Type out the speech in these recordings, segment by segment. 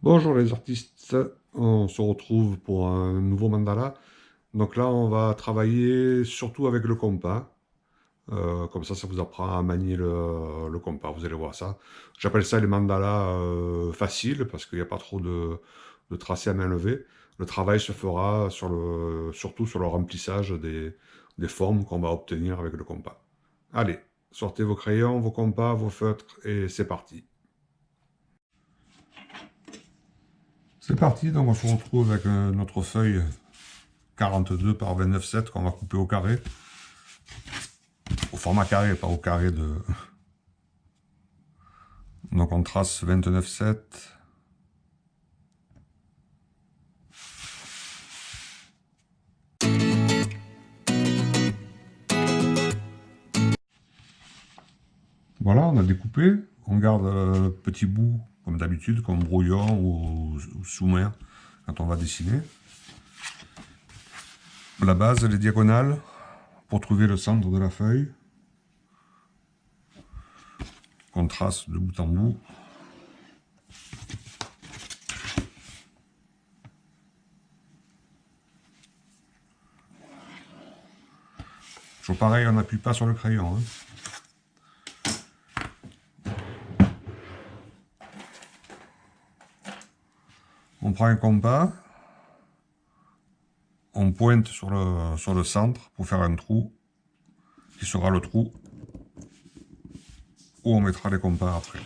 Bonjour les artistes, on se retrouve pour un nouveau mandala. Donc là, on va travailler surtout avec le compas. Comme ça vous apprend à manier le compas, vous allez voir ça. J'appelle ça les mandalas faciles parce qu'il n'y a pas trop de tracés à main levée. Le travail se fera surtout sur le remplissage des formes qu'on va obtenir avec le compas. Allez, sortez vos crayons, vos compas, vos feutres et c'est parti. C'est parti, donc on se retrouve avec notre feuille 42 par 29,7 qu'on va couper au carré. Au format carré, pas au carré de... Donc on trace 29,7. Voilà, on a découpé. On garde le petit bout, comme d'habitude, comme brouillon ou sous-main, quand on va dessiner. La base, les diagonales, pour trouver le centre de la feuille. On trace de bout en bout. Toujours pareil, on n'appuie pas sur le crayon. On prend un compas, on pointe sur le centre pour faire un trou, qui sera le trou où on mettra les compas après.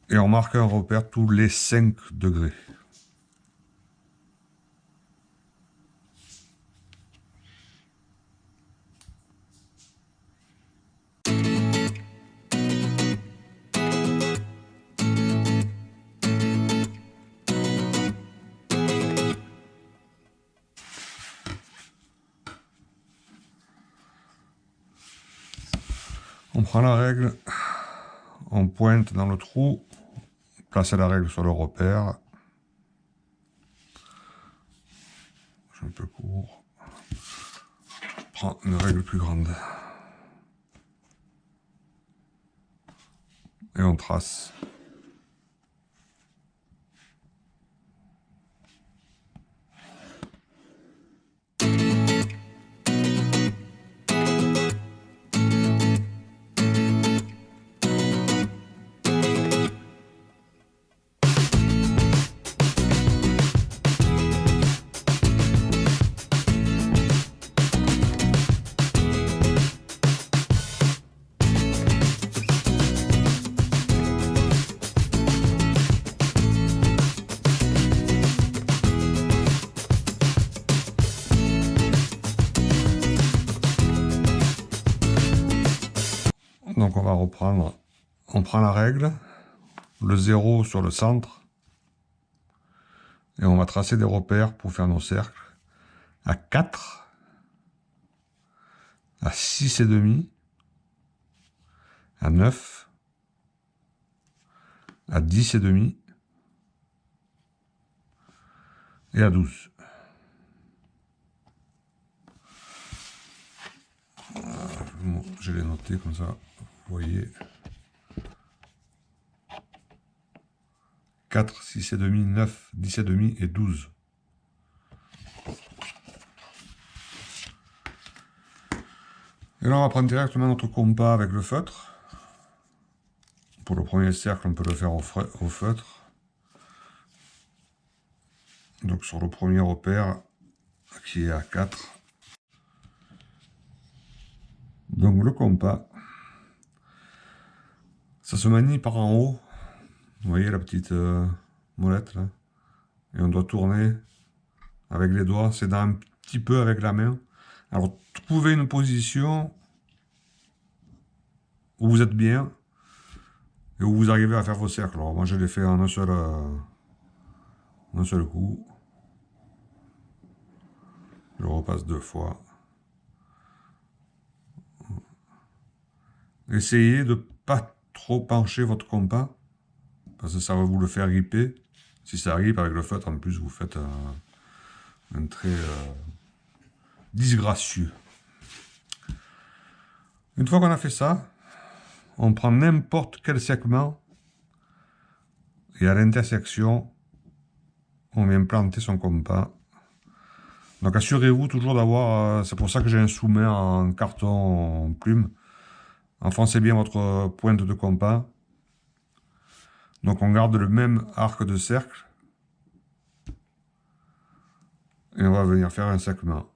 Et on marque un repère tous les 5 degrés. On prend la règle, on pointe dans le trou, place la règle sur le repère. Je suis un peu court. Je prends une règle plus grande. Et on trace. Donc on va reprendre, on prend la règle, le 0 sur le centre, et on va tracer des repères pour faire nos cercles à 4, à 6,5, à 9, à 10,5 et à 12. Je l'ai noté comme ça, vous voyez. 4, 6,5, 9, 10,5 et 12. Et là, on va prendre directement notre compas avec le feutre. Pour le premier cercle, on peut le faire au feutre. Donc sur le premier repère, qui est à 4. Donc le compas, ça se manie par en haut. Vous voyez la petite molette là. Et on doit tourner avec les doigts, c'est dans un petit peu avec la main. Alors trouvez une position où vous êtes bien et où vous arrivez à faire vos cercles. Alors moi je l'ai fait en un seul coup. Je repasse 2 fois. Essayez de pas trop pencher votre compas, parce que ça va vous le faire gripper. Si ça grippe avec le feutre, en plus vous faites un trait disgracieux. Une fois qu'on a fait ça, on prend n'importe quel segment Et à l'intersection, on vient planter son compas. Donc assurez-vous toujours d'avoir, c'est pour ça que j'ai un sous-main en carton en plume. Enfoncez bien votre pointe de compas. Donc on garde le même arc de cercle. Et on va venir faire un segment.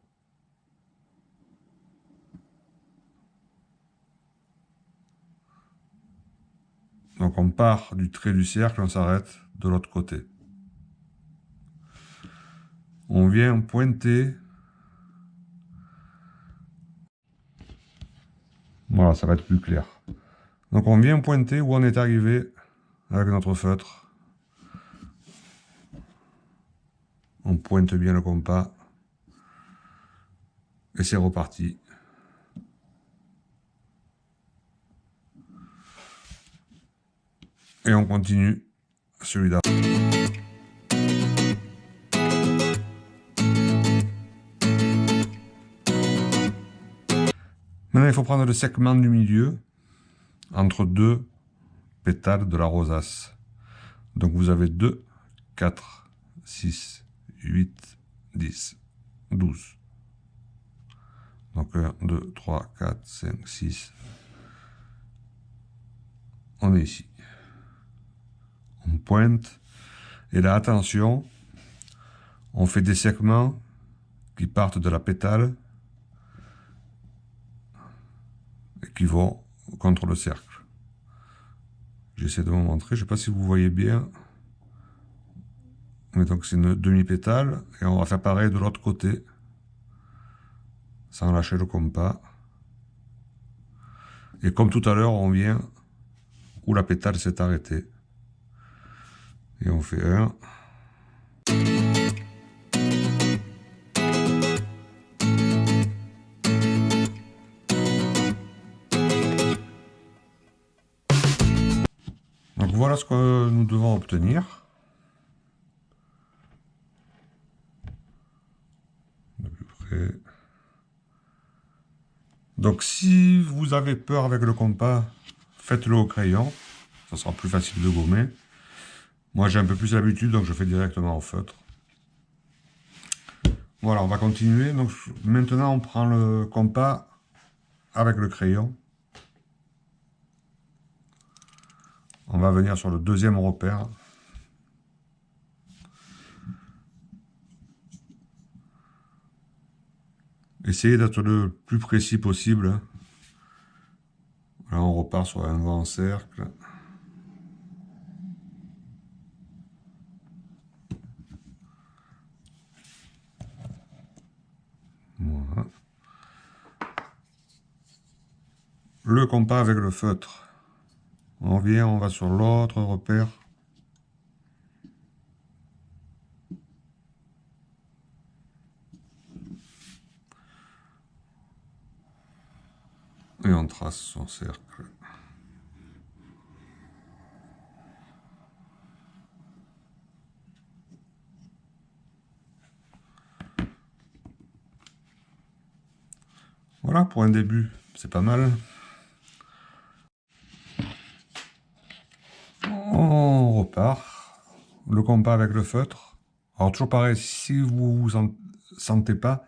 Donc on part du trait du cercle, on s'arrête de l'autre côté. On vient pointer. Voilà, ça va être plus clair. Donc on vient pointer où on est arrivé avec notre feutre. On pointe bien le compas. Et c'est reparti. Et on continue celui-là. Maintenant, il faut prendre le segment du milieu entre deux pétales de la rosace. Donc vous avez 2, 4, 6, 8, 10, 12. Donc 1, 2, 3, 4, 5, 6. On est ici. On pointe. Et là, attention, on fait des segments qui partent de la pétale et qui vont contre le cercle. J'essaie de vous montrer, je ne sais pas si vous voyez bien. Mais donc c'est une demi-pétale et on va faire pareil de l'autre côté sans lâcher le compas. Et comme tout à l'heure, on vient où la pétale s'est arrêtée. Et on fait un. Donc voilà ce que nous devons obtenir. De plus près. Donc si vous avez peur avec le compas, faites-le au crayon. Ça sera plus facile de gommer. Moi j'ai un peu plus l'habitude, donc je fais directement au feutre. Voilà, on va continuer. Donc maintenant on prend le compas avec le crayon. On va venir sur le deuxième repère. Essayez d'être le plus précis possible. Là, on repart sur un grand cercle. Voilà. Le compas avec le feutre. On vient, on va sur l'autre repère. Et on trace son cercle. Voilà, pour un début, c'est pas mal. On repart. Le compas avec le feutre. Alors toujours pareil, si vous vous en sentez pas,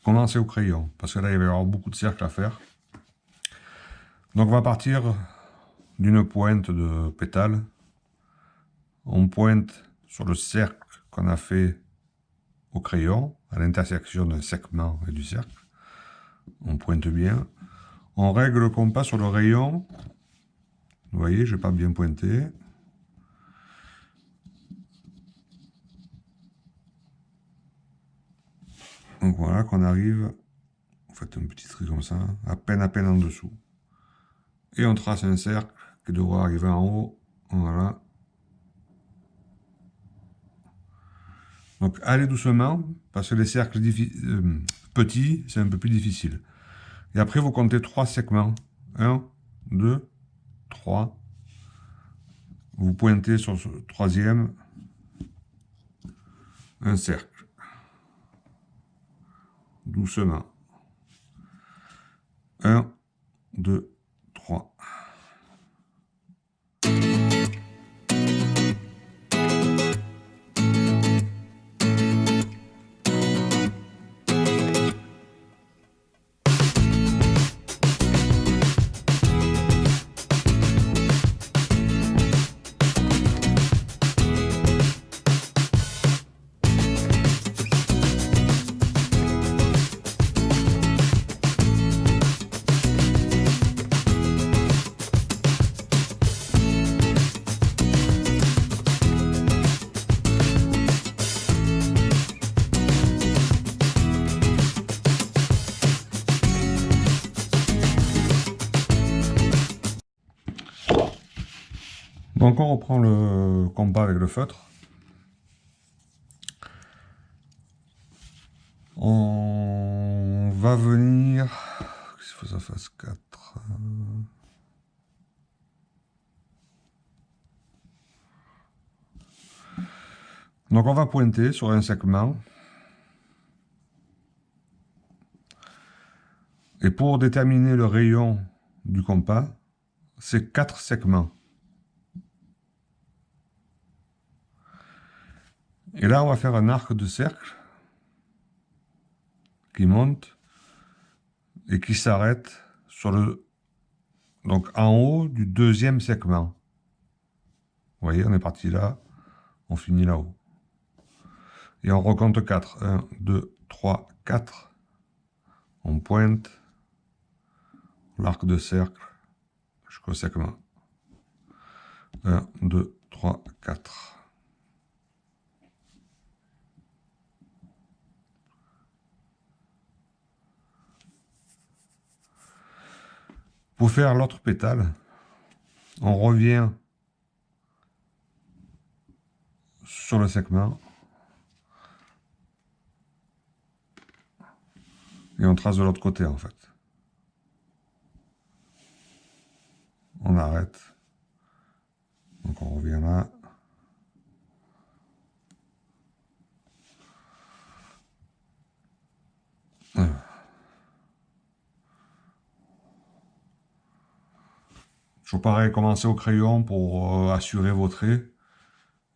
commencez au crayon. Parce que là, il va y avoir beaucoup de cercles à faire. Donc on va partir d'une pointe de pétale. On pointe sur le cercle qu'on a fait au crayon, à l'intersection d'un segment et du cercle. On pointe bien. On règle le compas sur le rayon. Vous voyez, je n'ai pas bien pointé. Donc voilà qu'on arrive, vous faites un petit trait comme ça, à peine en dessous. Et on trace un cercle qui devra arriver en haut. Voilà. Donc allez doucement, parce que les cercles petits, c'est un peu plus difficile. Et après, vous comptez 3 segments. 1, 2, 3. Vous pointez sur ce troisième un cercle. Doucement. 1, 2, 3. Donc on reprend le compas avec le feutre. On va venir... Qu'est-ce qu'il faut que ça fasse 4. Donc on va pointer sur un segment. Et pour déterminer le rayon du compas, c'est 4 segments. Et là, on va faire un arc de cercle qui monte et qui s'arrête sur le... Donc en haut du deuxième segment. Vous voyez, on est parti là, on finit là-haut. Et on recompte 4. 1, 2, 3, 4. On pointe l'arc de cercle jusqu'au segment. 1, 2, 3, 4. Pour faire l'autre pétale, on revient sur le segment et on trace de l'autre côté en fait. On arrête. Donc on revient là. Toujours pareil, commencez au crayon pour assurer vos traits.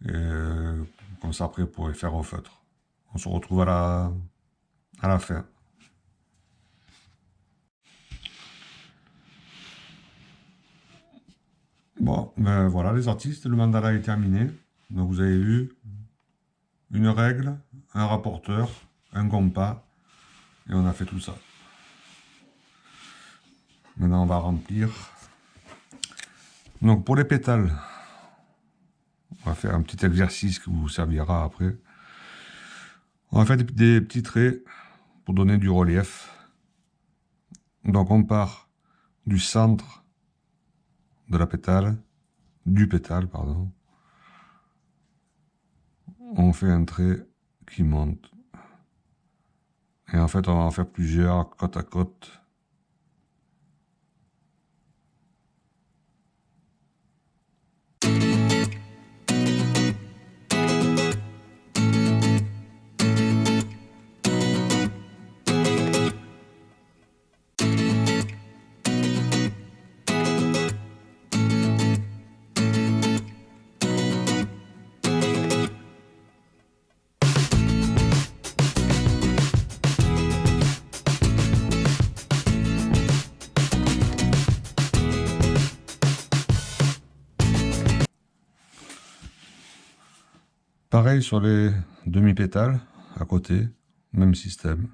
Et comme ça après vous pourrez faire au feutre. On se retrouve à la fin. Bon, ben voilà les artistes, le mandala est terminé. Donc vous avez vu, une règle, un rapporteur, un compas, et on a fait tout ça. Maintenant on va remplir. Donc pour les pétales, on va faire un petit exercice qui vous servira après. On va faire des petits traits pour donner du relief. Donc on part du centre de la pétale, du pétale, pardon. On fait un trait qui monte. Et en fait, on va en faire plusieurs côte à côte. Pareil sur les demi-pétales, à côté, même système.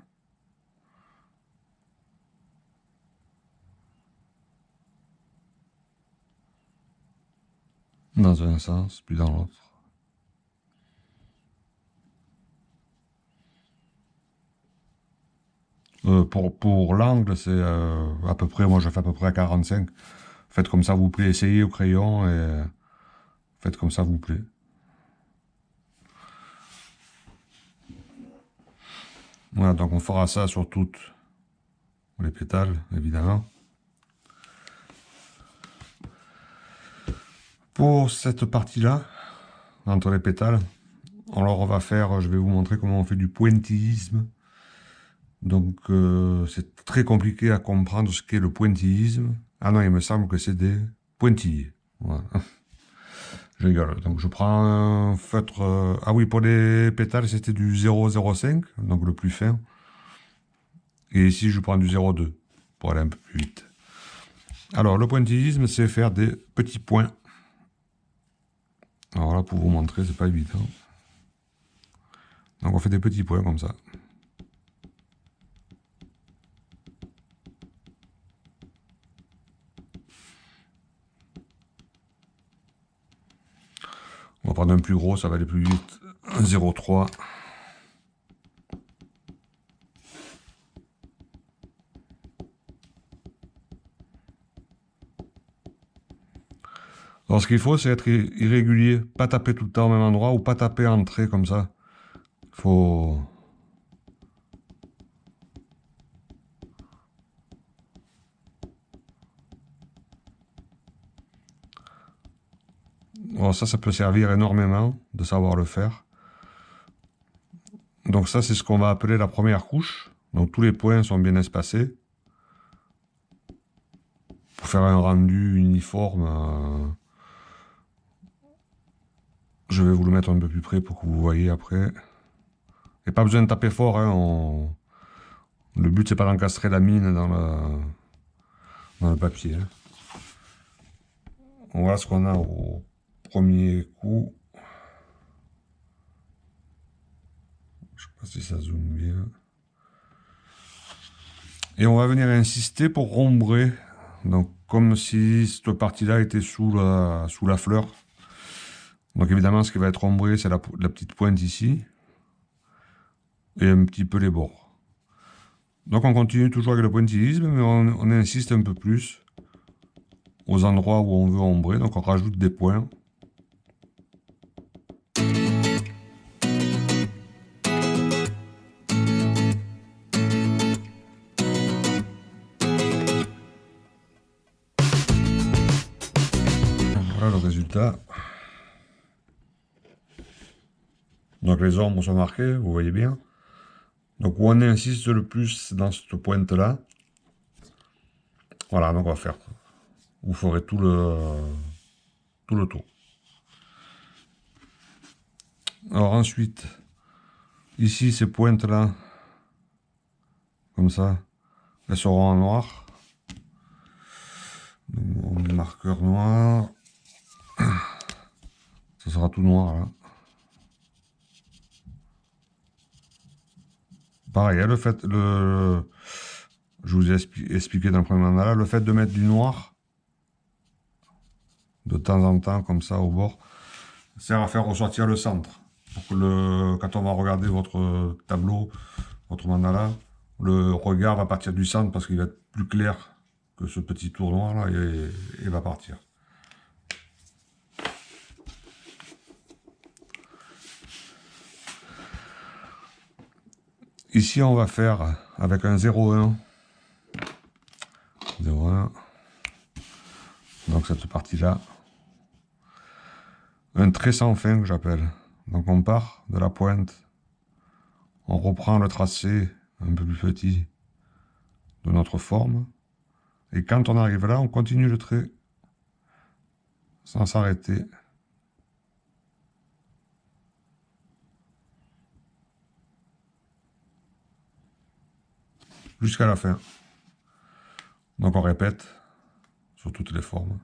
Dans un sens, puis dans l'autre. Pour l'angle, c'est à peu près, moi je fais à peu près à 45. Faites comme ça vous plaît, essayez au crayon et faites comme ça vous plaît. Voilà, donc on fera ça sur toutes les pétales, évidemment. Pour cette partie-là, entre les pétales, alors on va faire, je vais vous montrer comment on fait du pointillisme. Donc c'est très compliqué à comprendre ce qu'est le pointillisme. Ah non, il me semble que c'est des pointillés. Voilà. Je rigole. Donc je prends un feutre... ah oui, pour les pétales, c'était du 0,05, donc le plus fin. Et ici, je prends du 0,2 pour aller un peu plus vite. Alors, le pointillisme, c'est faire des petits points. Alors là, pour vous montrer, c'est pas évident. Donc on fait des petits points comme ça. On va prendre un plus gros, ça va aller plus vite. 0,3. Alors Alors ce qu'il faut, c'est être irrégulier, pas taper tout le temps au même endroit ou pas taper en trait comme ça. Il faut... Alors ça peut servir énormément de savoir le faire. Donc ça, c'est ce qu'on va appeler la première couche. Donc tous les points sont bien espacés. Pour faire un rendu uniforme, je vais vous le mettre un peu plus près pour que vous voyez après. Et pas besoin de taper fort, hein, le but c'est pas d'encastrer la mine dans le papier. Hein. On voit ce qu'on a au premier coup. Je sais pas si ça zoome bien. Et on va venir insister pour rombrer. Donc comme si cette partie-là était sous la fleur. Donc évidemment ce qui va être ombré c'est la petite pointe ici. Et un petit peu les bords. Donc on continue toujours avec le pointillisme, mais on insiste un peu plus aux endroits où on veut ombrer. Donc on rajoute des points. Voilà le résultat. Donc les ombres sont marquées, vous voyez bien. Donc où on insiste le plus dans cette pointe-là. Voilà, donc on va faire. Vous ferez tout le tour. Alors ensuite, ici ces pointes-là, comme ça, elles seront en noir. Donc, marqueur noir. Ça sera tout noir là. Pareil, hein, je vous ai expliqué dans le premier mandala, le fait de mettre du noir de temps en temps comme ça au bord sert à faire ressortir le centre. Pour que quand on va regarder votre tableau, votre mandala, le regard va partir du centre parce qu'il va être plus clair que ce petit tour noir là et va partir. Ici, on va faire avec un 0,1. 0,1. Donc cette partie-là. Un trait sans fin que j'appelle. Donc on part de la pointe. On reprend le tracé un peu plus petit de notre forme. Et quand on arrive là, on continue le trait sans s'arrêter. Jusqu'à la fin. Donc on répète sur toutes les formes.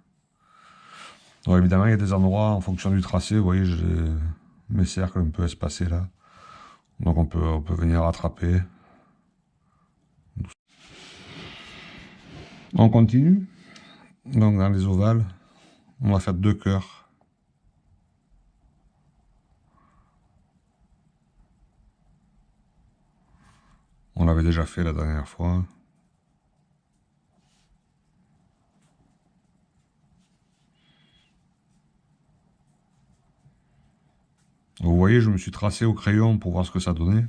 Donc évidemment, il y a des endroits, en fonction du tracé, vous voyez, j'ai mes cercles un peu espacés là. Donc on peut venir rattraper. On continue. Donc dans les ovales, on va faire 2 cœurs. On l'avait déjà fait la dernière fois. Vous voyez, je me suis tracé au crayon pour voir ce que ça donnait.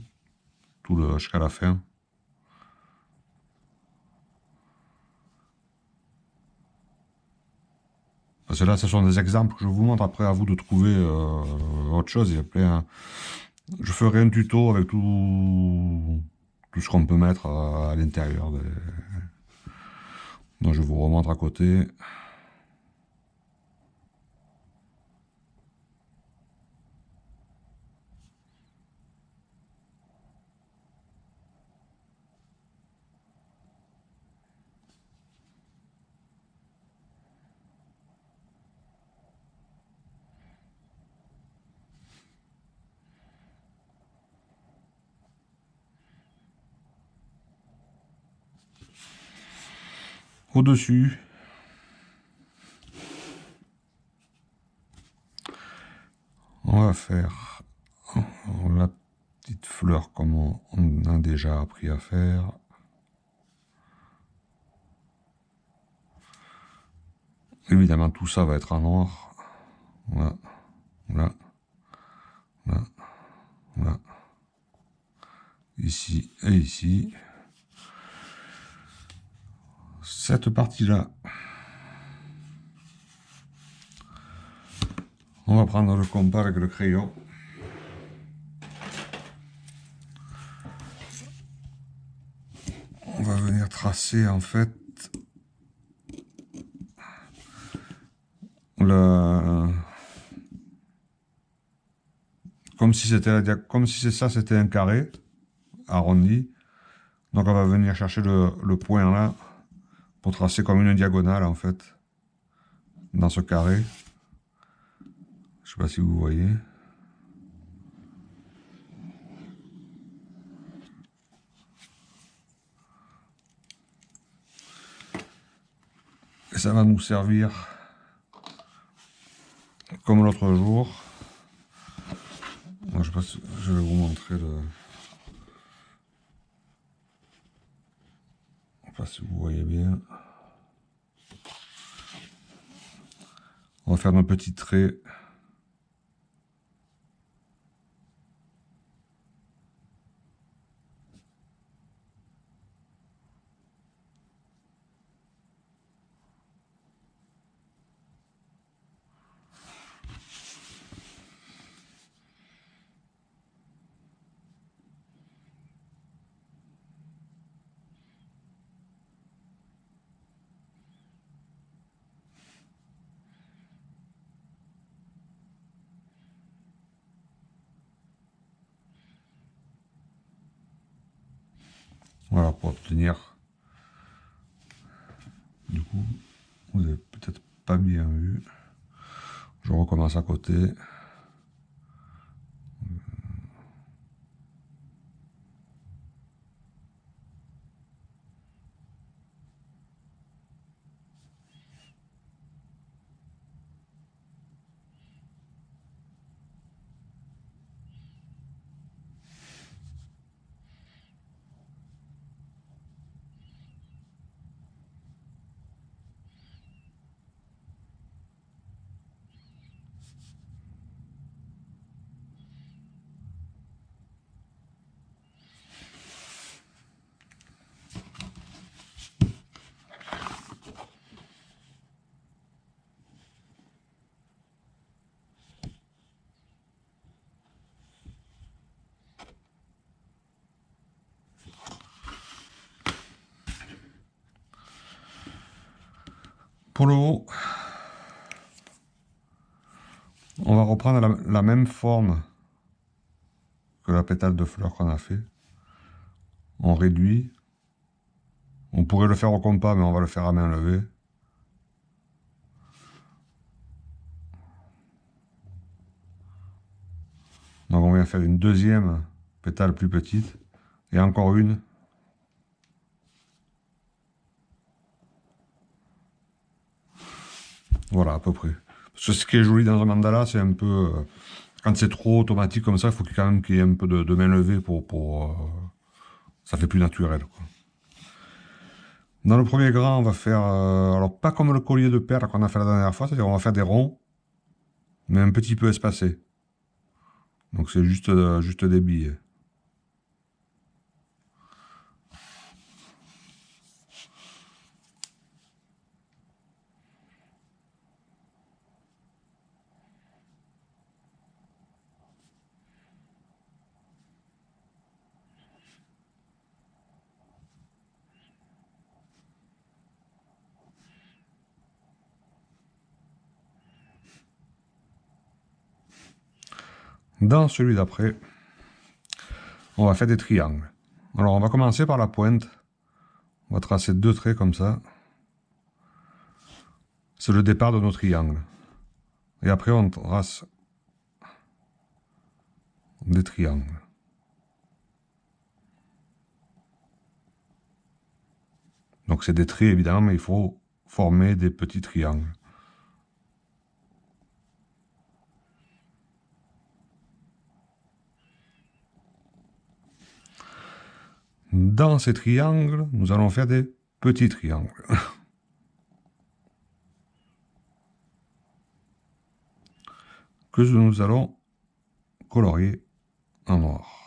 Jusqu'à la fin. Parce que là, ce sont des exemples que je vous montre. Après, à vous de trouver autre chose. Il y a plein... Je ferai un tuto avec tout ce qu'on peut mettre à l'intérieur. Donc, je vous remontre à côté. Au-dessus, on va faire la petite fleur comme on a déjà appris à faire. Évidemment, tout ça va être en noir. Voilà, voilà, voilà, voilà. Ici et ici. Cette partie-là, on va prendre le compas avec le crayon. On va venir tracer en fait comme si c'était un carré arrondi. Donc on va venir chercher le point là pour tracer comme une diagonale en fait dans ce carré. Je sais pas si vous voyez. Et ça va nous servir comme l'autre jour. Moi, je vais vous montrer le... Je sais pas si vous voyez bien. On va faire nos petits traits. Voilà, pour obtenir. Du coup, vous avez peut-être pas bien vu. Je recommence à côté. Pour le haut, on va reprendre la même forme que la pétale de fleur qu'on a fait. On réduit. On pourrait le faire au compas, mais on va le faire à main levée. Donc on vient faire une deuxième pétale plus petite. Et encore une. Voilà, à peu près. Parce que ce qui est joli dans un mandala, c'est un peu... quand c'est trop automatique comme ça, il faut quand même qu'il y ait un peu de main levée ça fait plus naturel, quoi. Dans le premier grand, on va faire... alors, pas comme le collier de perles qu'on a fait la dernière fois, c'est-à-dire on va faire des ronds, mais un petit peu espacés. Donc c'est juste des billes. Dans celui d'après, on va faire des triangles. Alors on va commencer par la pointe. On va tracer deux traits comme ça. C'est le départ de nos triangles. Et après on trace des triangles. Donc c'est des traits évidemment, mais il faut former des petits triangles. Dans ces triangles, nous allons faire des petits triangles. que nous allons colorier en noir.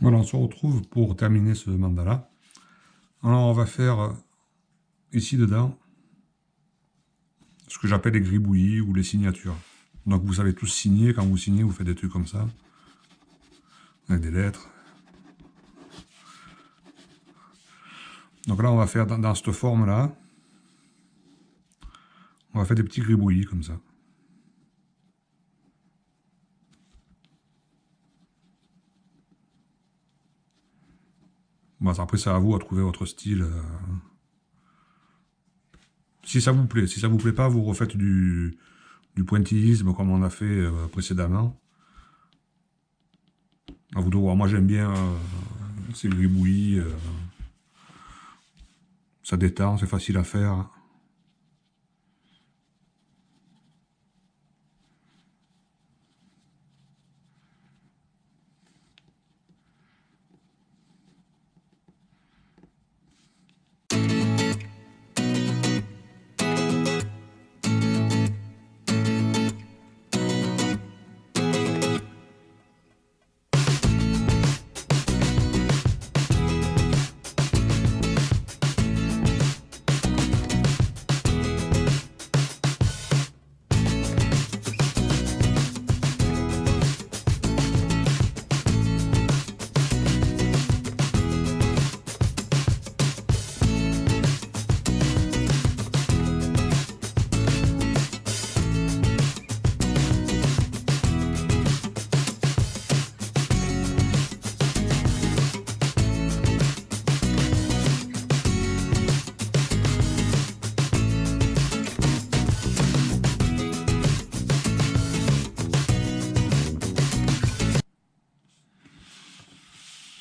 Voilà, on se retrouve pour terminer ce mandala. Alors on va faire ici dedans ce que j'appelle les gribouillis ou les signatures. Donc vous savez tous signer, quand vous signez, vous faites des trucs comme ça, avec des lettres. Donc là on va faire dans cette forme-là, on va faire des petits gribouillis comme ça. Bon, après c'est à vous à trouver votre style. Si ça vous plaît. Si ça vous plaît pas, vous refaites du pointillisme comme on a fait précédemment. À vous de voir. Moi j'aime bien ces gribouillis. Ça détend, c'est facile à faire.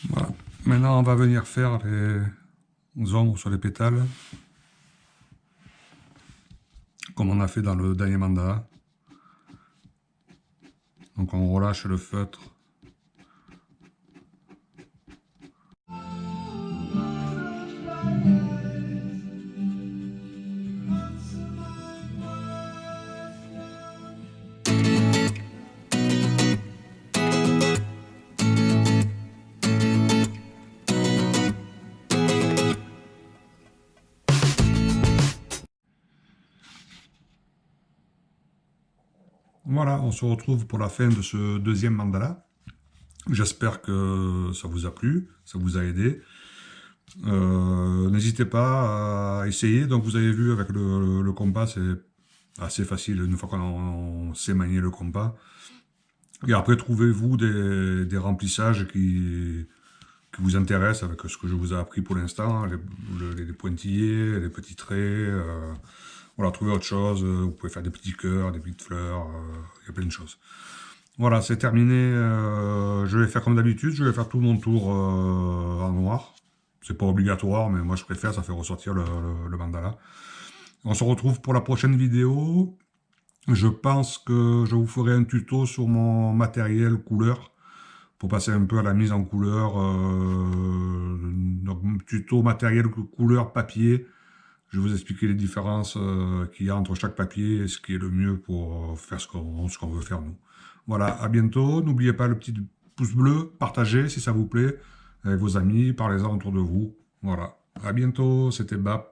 Voilà. Maintenant, on va venir faire les ombres sur les pétales, comme on a fait dans le dernier mandala. Donc on relâche le feutre. Voilà, on se retrouve pour la fin de ce deuxième mandala. J'espère que ça vous a plu, ça vous a aidé. N'hésitez pas à essayer. Donc vous avez vu avec le compas, c'est assez facile une fois qu'on sait manier le compas. Et après, trouvez-vous des remplissages qui vous intéressent avec ce que je vous ai appris pour l'instant, les pointillés, les petits traits. Voilà, trouvez autre chose. Vous pouvez faire des petits cœurs, des petites fleurs. Il y a plein de choses. Voilà, c'est terminé. Je vais faire comme d'habitude. Je vais faire tout mon tour en noir. C'est pas obligatoire, mais moi je préfère, ça fait ressortir le mandala. On se retrouve pour la prochaine vidéo. Je pense que je vous ferai un tuto sur mon matériel couleur, pour passer un peu à la mise en couleur. Donc, tuto matériel couleur papier. Je vais vous expliquer les différences qu'il y a entre chaque papier et ce qui est le mieux pour faire ce qu'on veut faire nous. Voilà, à bientôt. N'oubliez pas le petit pouce bleu, partagez si ça vous plaît avec vos amis, parlez-en autour de vous. Voilà, à bientôt, c'était BAP.